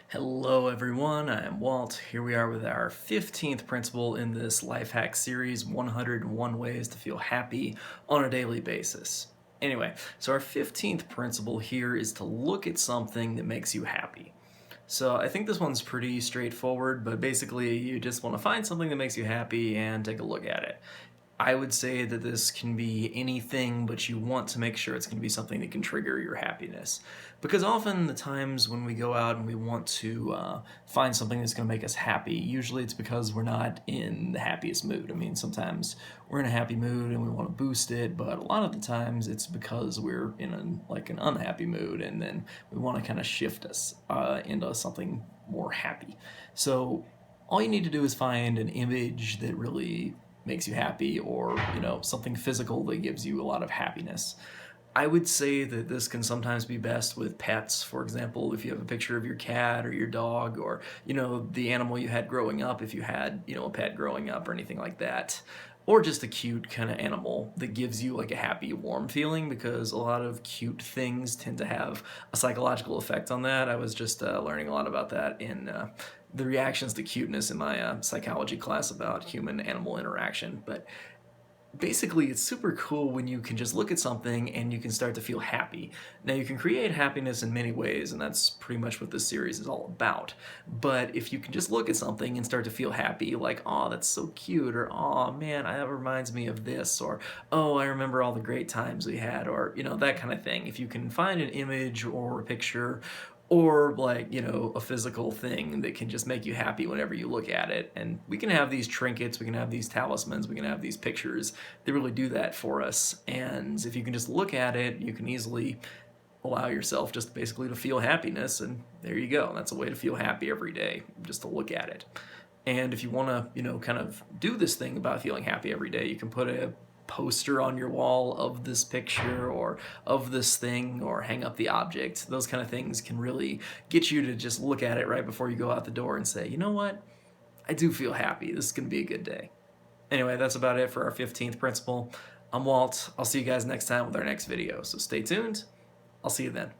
Hello everyone, I am Walt. Here we are with our 15th principle in this life hack series, 101 ways to feel happy on a daily basis. Anyway, so our 15th principle here is to look at something that makes you happy. So I think this one's pretty straightforward, but basically you just want to find something that makes you happy and take a look at it. I would say that this can be anything, but you want to make sure it's going to be something that can trigger your happiness. Because often the times when we go out and we want to find something that's going to make us happy, usually it's because we're not in the happiest mood. I mean, sometimes we're in a happy mood and we want to boost it, but a lot of the times it's because we're in an unhappy mood, and then we want to kind of shift us into something more happy. So all you need to do is find an image that really makes you happy, or something physical that gives you a lot of happiness. I would say that this can sometimes be best with pets. For example, if you have a picture of your cat or your dog, or the animal you had growing up, if you had a pet growing up or anything like that, or just a cute kind of animal that gives you like a happy, warm feeling, because a lot of cute things tend to have a psychological effect on that. I was just learning a lot about that in the reactions to cuteness in my psychology class about human animal interaction. But basically, it's super cool when you can just look at something and you can start to feel happy. Now, you can create happiness in many ways, and that's pretty much what this series is all about. But if you can just look at something and start to feel happy, like, oh, that's so cute, or oh man, that reminds me of this, or oh, I remember all the great times we had, or that kind of thing. If you can find an image or a picture or like a physical thing that can just make you happy whenever you look at it. And we can have these trinkets, we can have these talismans, we can have these pictures that really do that for us. And if you can just look at it, you can easily allow yourself just basically to feel happiness, and there you go. That's a way to feel happy every day, just to look at it. And if you want to kind of do this thing about feeling happy every day, you can put a poster on your wall of this picture or of this thing, or hang up the object. Those kind of things can really get you to just look at it right before you go out the door and say, you know what, I do feel happy, this is going to be a good day. Anyway, that's about it for our 15th principle. I'm Walt. I'll see you guys next time with our next video, so stay tuned. I'll see you then.